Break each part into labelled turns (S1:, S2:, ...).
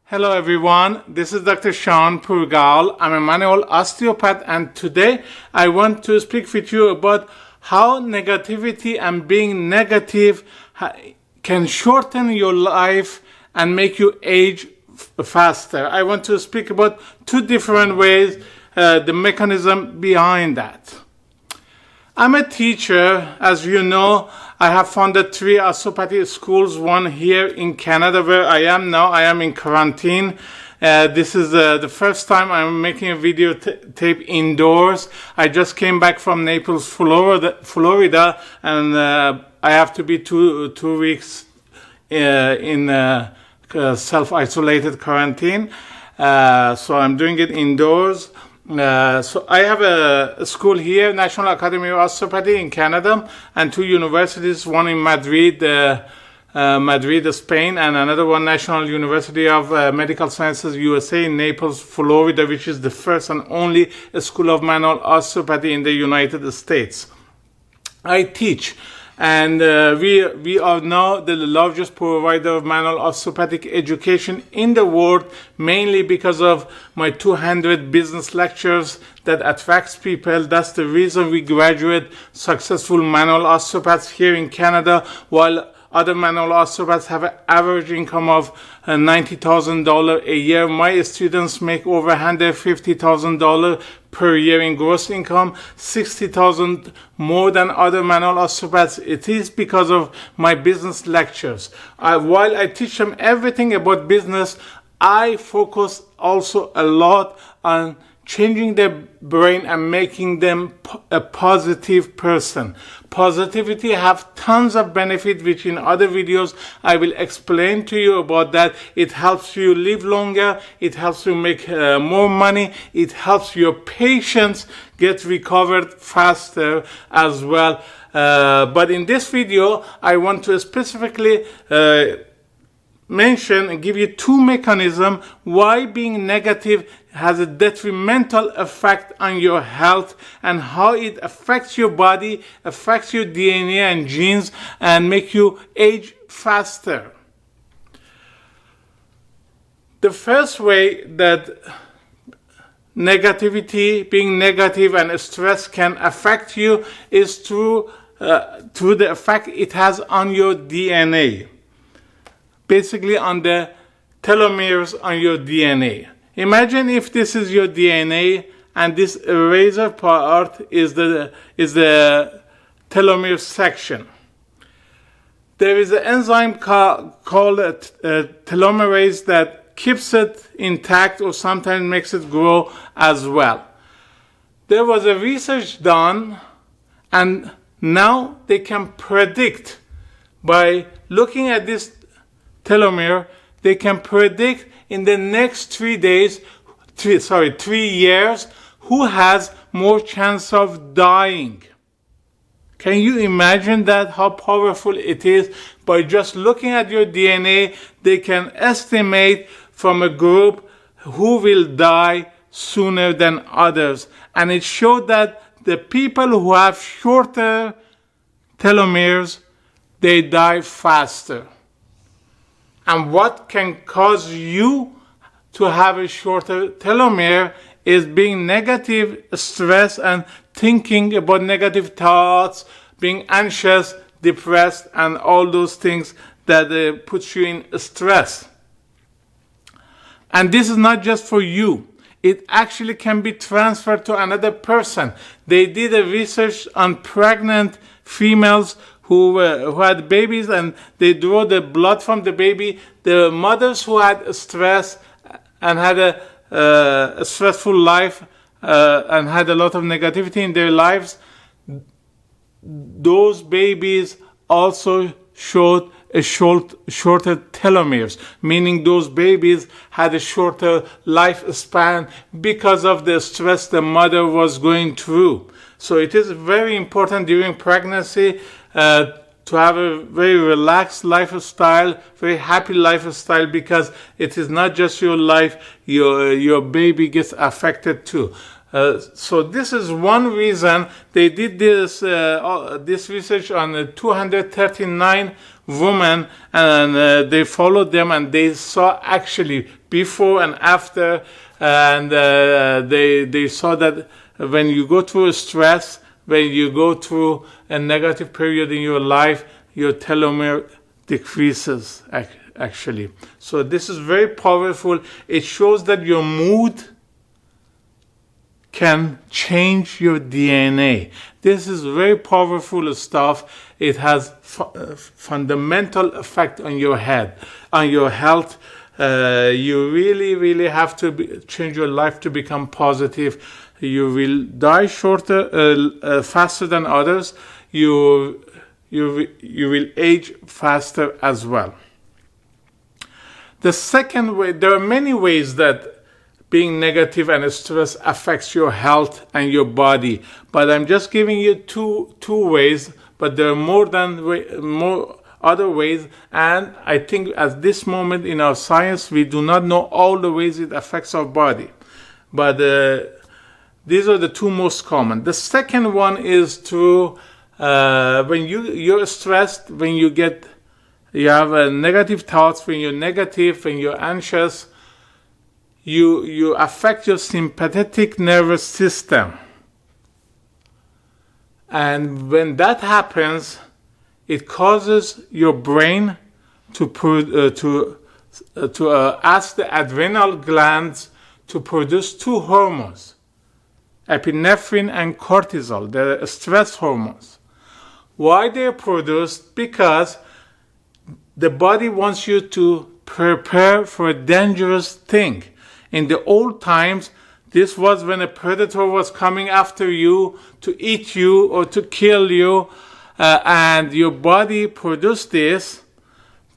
S1: Hello everyone, this is Dr. Shawn Pourgol. I'm a manual osteopath, and today I want to speak with you about how negativity and being negative can shorten your life and make you age faster. I want to speak about two different ways, the mechanism behind that. I'm a teacher. As you know, I have founded 3 osteopathy schools, one here in Canada where I am now. I am in quarantine. This is the first time I'm making a video tape indoors. I just came back from Naples, Florida, and I have to be two weeks in self-isolated quarantine. So I'm doing it indoors. So I have a school here, National Academy of Osteopathy in Canada, and 2 universities, one in Madrid, Madrid, Spain, and another one, National University of Medical Sciences, USA, in Naples, Florida, which is the first and only school of manual osteopathy in the United States. I teach. And we are now the largest provider of manual osteopathic education in the world, mainly because of my 200 business lectures that attracts people. That's the reason we graduate successful manual osteopaths here in Canada, while other manual osteopaths have an average income of $90,000 a year. My students make over $150,000 per year in gross income, $60,000 more than other manual osteopaths. It is because of my business lectures. While I teach them everything about business, I focus also a lot on changing their brain and making them a positive person. Positivity have tons of benefit, which in other videos I will explain to you about that. It helps you live longer, it helps you make more money, it helps your patients get recovered faster as well. But in this video, I want to specifically mention and give you 2 mechanisms why being negative has a detrimental effect on your health, and how it affects your body, affects your DNA and genes, and make you age faster. The first way that negativity, being negative and stress can affect you is through the effect it has on your DNA. Basically on the telomeres on your DNA. Imagine if this is your DNA and this eraser part is the telomere section. There is an enzyme called telomerase that keeps it intact or sometimes makes it grow as well. There was a research done, and now they can predict, by looking at this telomere, they can predict in the next 3 years who has more chance of dying. Can you imagine that, how powerful it is? By just looking at your DNA, they can estimate from a group who will die sooner than others. And it showed that the people who have shorter telomeres, they die faster. And what can cause you to have a shorter telomere is being negative, stress, and thinking about negative thoughts, being anxious, depressed, and all those things that puts you in stress. And this is not just for you. It actually can be transferred to another person. They did a research on pregnant females who had babies, and they drew the blood from the baby. The mothers who had stress and had a stressful life and had a lot of negativity in their lives, those babies also showed a shorter telomeres, meaning those babies had a shorter lifespan because of the stress the mother was going through. So it is very important during pregnancy to have a very relaxed lifestyle, very happy lifestyle, because it is not just your life, your baby gets affected too. So this is one reason they did this research on 239 women, and they followed them, and they saw actually before and after, and they saw that when you go through stress, when you go through a negative period in your life, your telomere decreases actually. So this is very powerful. It shows that your mood can change your DNA. This is very powerful stuff. It has fundamental effect on your head, on your health. You really have to change your life to become positive. You will die faster than others. You will age faster as well. The second way, there are many ways that being negative and stress affects your health and your body, but I'm just giving you two ways, but there are more other ways, and I think at this moment in our science we do not know all the ways it affects our body, but these are the two most common. The second one is when you're stressed, when you have negative thoughts, when you're negative, when you're anxious, you affect your sympathetic nervous system. And when that happens, it causes your brain to ask the adrenal glands to produce two hormones, epinephrine and cortisol, the stress hormones. Why they're produced? Because the body wants you to prepare for a dangerous thing. In the old times, this was when a predator was coming after you to eat you or to kill you, and your body produced this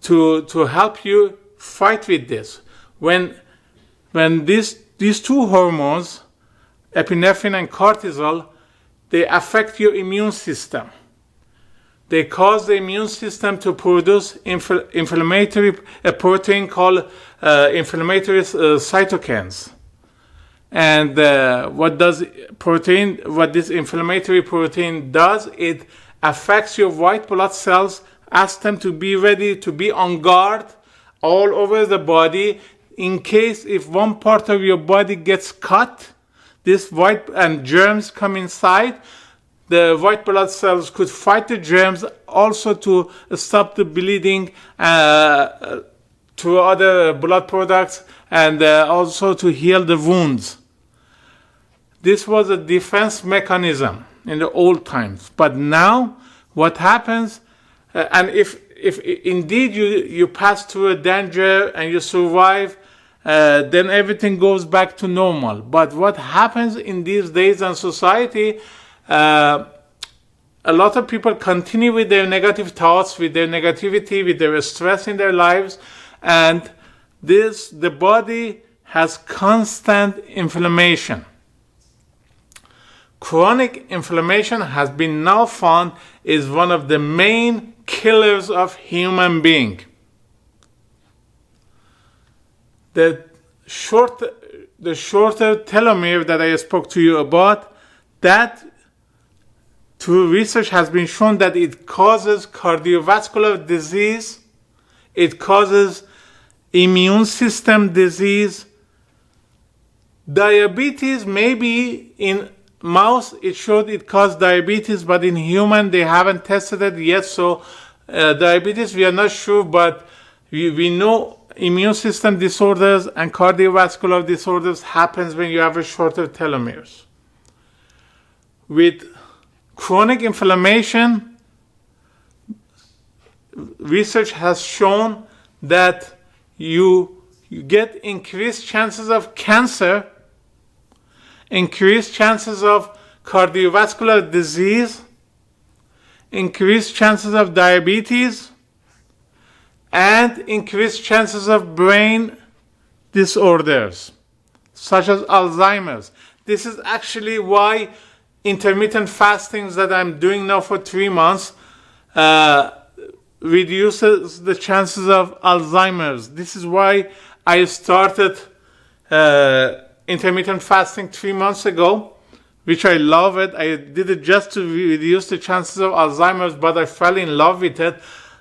S1: to help you fight with this. When these two hormones, epinephrine and cortisol, they affect your immune system. They cause the immune system to produce inflammatory a protein called inflammatory cytokines. And what this inflammatory protein does, it affects your white blood cells, asks them to be ready, to be on guard all over the body. In case if one part of your body gets cut, this white and germs come inside, the white blood cells could fight the germs, also to stop the bleeding to other blood products, and also to heal the wounds. This was a defense mechanism in the old times. But now, what happens, and if indeed you pass through a danger and you survive, then everything goes back to normal. But what happens in these days in society, a lot of people continue with their negative thoughts, with their negativity, with their stress in their lives, and the body has constant inflammation. Chronic inflammation has been now found is one of the main killers of human being. The shorter telomere that I spoke to you about, that through research has been shown that it causes cardiovascular disease, it causes immune system disease, diabetes. Maybe in mouse it showed it caused diabetes, but in human they haven't tested it yet. So diabetes we are not sure, but we know immune system disorders and cardiovascular disorders happens when you have a shorter telomeres. With chronic inflammation, research has shown that you get increased chances of cancer, increased chances of cardiovascular disease, increased chances of diabetes, and increased chances of brain disorders, such as Alzheimer's. This is actually why intermittent fastings that I'm doing now for 3 months reduces the chances of Alzheimer's. This is why I started intermittent fasting 3 months ago, which I love it. I did it just to reduce the chances of Alzheimer's, but I fell in love with it.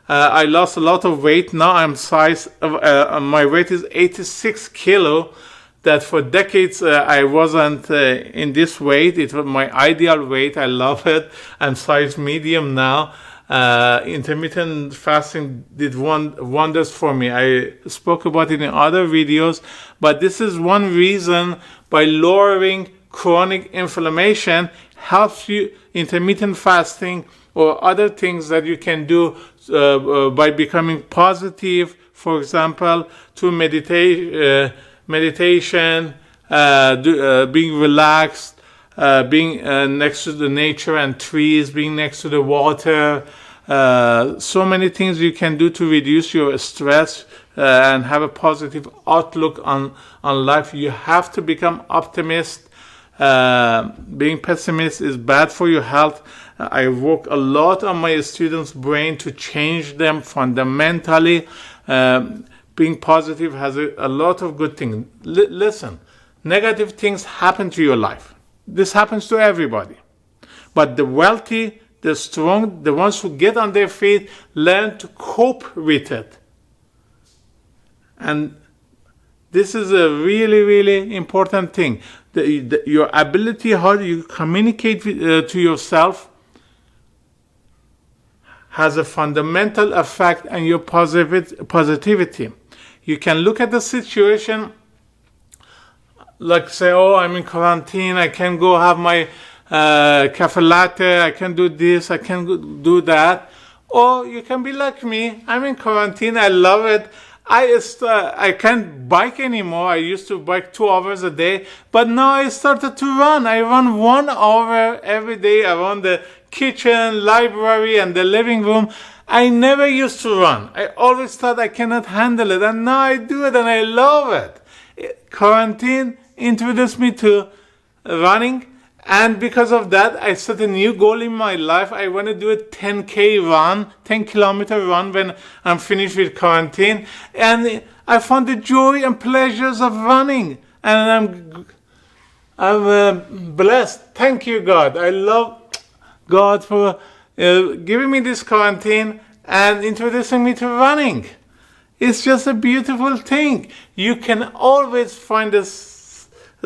S1: I lost a lot of weight. Now my weight is 86 kilo. That for decades I wasn't in this weight. It was my ideal weight. I love it. I'm size medium now. Intermittent fasting did wonders for me. I spoke about it in other videos, but this is one reason. By lowering chronic inflammation helps you. Intermittent fasting or other things that you can do by becoming positive, for example, through meditation, being relaxed, being next to the nature and trees, being next to the water. So many things you can do to reduce your stress and have a positive outlook on life. You have to become optimist. Being pessimist is bad for your health. I work a lot on my students' brain to change them fundamentally. Being positive has a lot of good things. Listen, negative things happen to your life. This happens to everybody. But the wealthy, the strong, the ones who get on their feet, learn to cope with it. And this is a really, really important thing. Your ability, how you communicate to yourself, has a fundamental effect on your positivity. You can look at the situation like say, oh, I'm in quarantine, I can go have my cafe latte, I can do this, I can do that. Or you can be like me, I'm in quarantine, I love it. I can't bike anymore. I used to bike 2 hours a day, but now I started to run. I run 1 hour every day around the kitchen, library, and the living room. I never used to run. I always thought I cannot handle it, and now I do it, and I love it. Quarantine introduced me to running, and because of that, I set a new goal in my life. I want to do a 10K run, 10-kilometer run when I'm finished with quarantine. And I found the joy and pleasures of running. And I'm blessed. Thank you, God. I love God for giving me this quarantine and introducing me to running. It's just a beautiful thing. You can always find a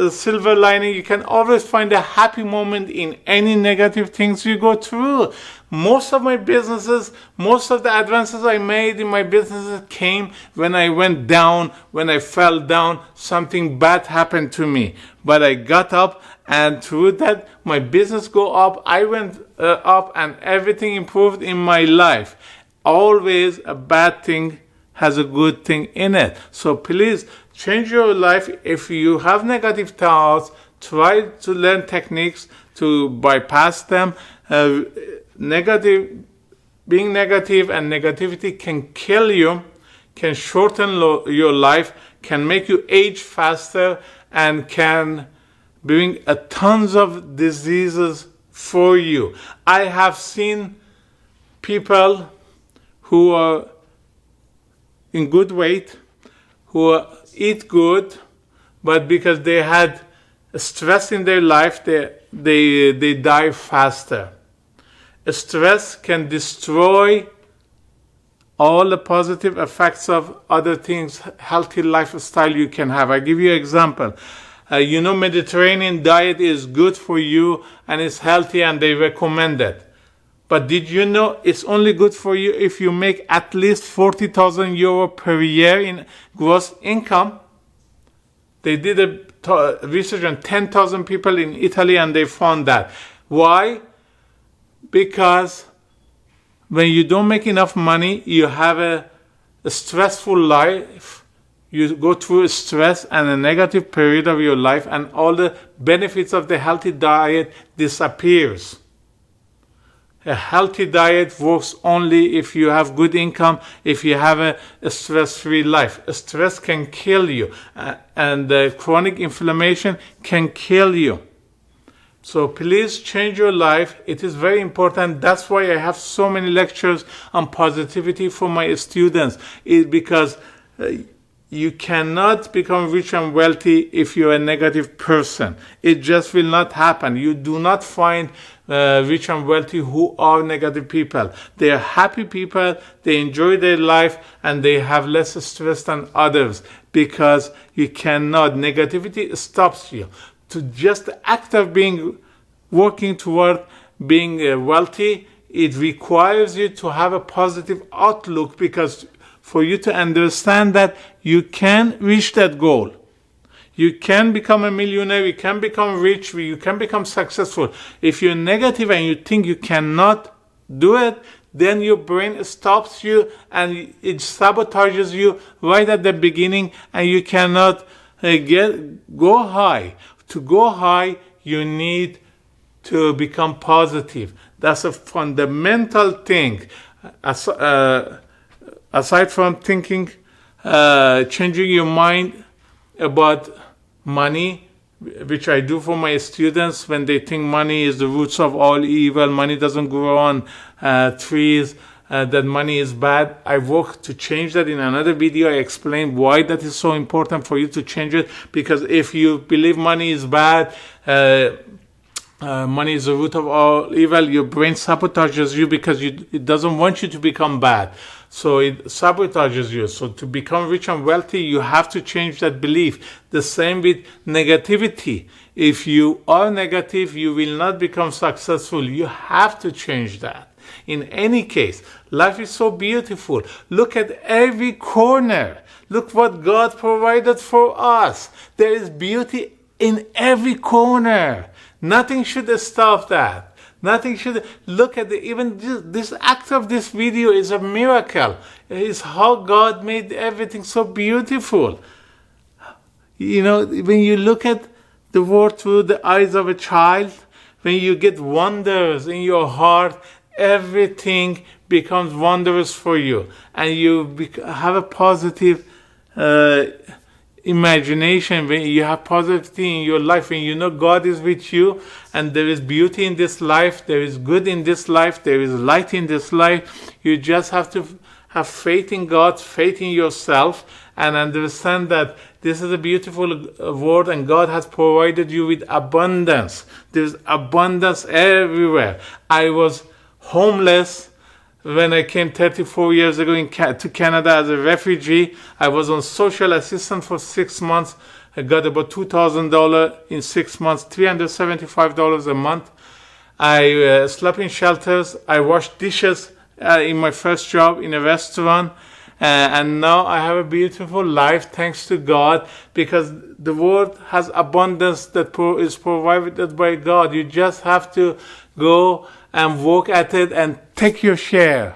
S1: silver lining. You can always find a happy moment in any negative things you go through. Most of my businesses, most of the advances I made in my businesses came when I went down, when I fell down, something bad happened to me. But I got up, and through that, my business go up, I went up, and everything improved in my life. Always a bad thing has a good thing in it. So please, change your life. If you have negative thoughts, try to learn techniques to bypass them. Being negative and negativity can kill you, can shorten your life, can make you age faster, and can bring tons of diseases for you. I have seen people who are in good weight, who eat good, but because they had stress in their life, they die faster. Stress can destroy all the positive effects of other things, healthy lifestyle you can have. I give you an example. Mediterranean diet is good for you and it's healthy and they recommend it. But did you know it's only good for you if you make at least 40,000 euro per year in gross income? They did a research on 10,000 people in Italy and they found that. Why? Because when you don't make enough money, you have a stressful life. You go through stress and a negative period of your life, and all the benefits of the healthy diet disappears. A healthy diet works only if you have good income, if you have a stress-free life. Stress can kill you, and chronic inflammation can kill you. So please change your life. It is very important. That's why I have so many lectures on positivity for my students. Because you cannot become rich and wealthy if you're a negative person. It just will not happen. You do not find rich and wealthy who are negative people. They are happy people, they enjoy their life, and they have less stress than others, because you cannot. Negativity stops you. To just the act of working toward being wealthy, it requires you to have a positive outlook, because for you to understand that you can reach that goal. You can become a millionaire, you can become rich, you can become successful. If you're negative and you think you cannot do it, then your brain stops you and it sabotages you right at the beginning, and you cannot go high. To go high, you need to become positive. That's a fundamental thing. Aside from thinking, changing your mind about money, which I do for my students when they think money is the roots of all evil, money doesn't grow on trees, that money is bad. I work to change that. In another video, I explain why that is so important for you to change it, because if you believe money is bad, money is the root of all evil, your brain sabotages you because it doesn't want you to become bad. So it sabotages you. So to become rich and wealthy, you have to change that belief. The same with negativity. If you are negative, you will not become successful. You have to change that. In any case, life is so beautiful. Look at every corner. Look what God provided for us. There is beauty in every corner. Nothing should stop that. Nothing should. Look at even this act of this video is a miracle. It is how God made everything so beautiful. You know, when you look at the world through the eyes of a child, when you get wonders in your heart, everything becomes wondrous for you, and you have a positive imagination. When you have positivity in your life, when you know God is with you, and there is beauty in this life, there is good in this life, there is light in this life, you just have to have faith in God, faith in yourself, and understand that this is a beautiful world, and God has provided you with abundance. There's abundance everywhere. I was homeless when I came 34 years ago to Canada as a refugee. I was on social assistance for 6 months. I got about $2,000 in 6 months, $375 a month. I slept in shelters. I washed dishes in my first job in a restaurant. And now I have a beautiful life thanks to God, because the world has abundance that is provided by God. You just have to go and work at it and take your share.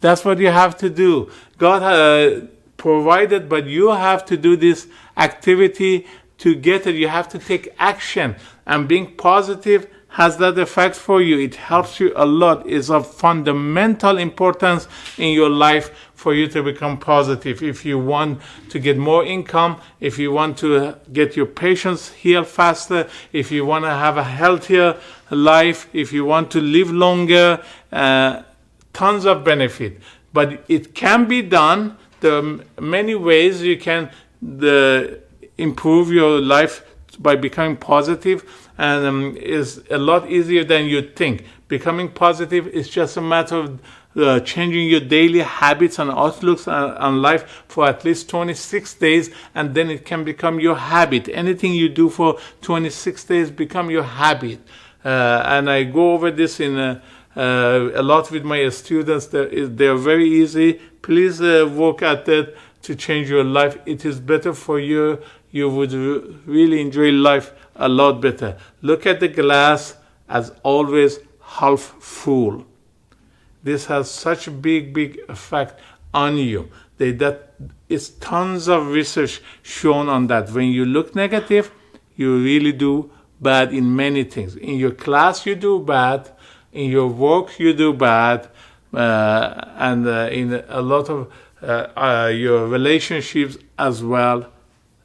S1: That's what you have to do. God provided, but you have to do this activity to get it. You have to take action, and being positive has that effect for you. It helps you a lot. It's of fundamental importance in your life for you to become positive. If you want to get more income, if you want to get your patients healed faster, if you want to have a healthier life, if you want to live longer, tons of benefit. But it can be done. There are many ways you can improve your life by becoming positive, and is a lot easier than you think. Becoming positive is just a matter of changing your daily habits and outlooks on life for at least 26 days, and then it can become your habit. Anything you do for 26 days become your habit. And I go over this in a lot with my students. They're very easy. Please work at it to change your life. It is better for you. You would really enjoy life a lot better. Look at the glass as always half full. This has such a big effect on you. That is tons of research shown on that. When you look negative, you really do bad in many things. In your class, you do bad. In your work, you do bad. And in a lot of your relationships as well.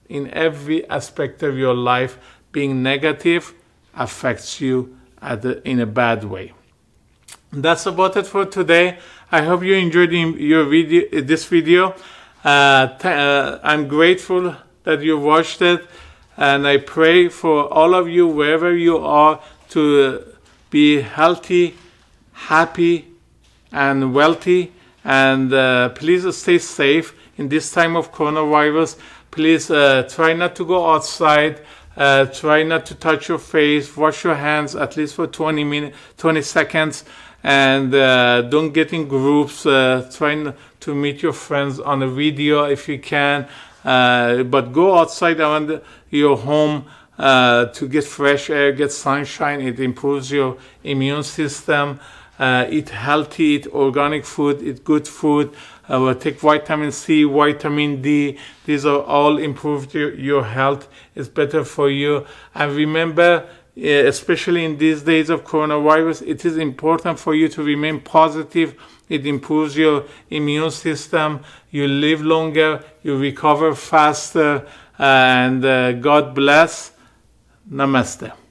S1: In every aspect of your life, being negative affects you in a bad way. That's about it for today. I hope you enjoyed this video. I'm grateful that you watched it, and I pray for all of you, wherever you are, to be healthy, happy, and wealthy. And please stay safe in this time of coronavirus. Please try not to go outside. Try not to touch your face. Wash your hands at least for 20 seconds. And don't get in groups. Try to meet your friends on a video if you can. But go outside around your home to get fresh air, get sunshine. It improves your immune system. Eat healthy, eat organic food, eat good food. Take vitamin C, vitamin D. These are all improve your health. It's better for you. And remember, especially in these days of coronavirus, it is important for you to remain positive. It improves your immune system. You live longer. You recover faster. And God bless. Namaste.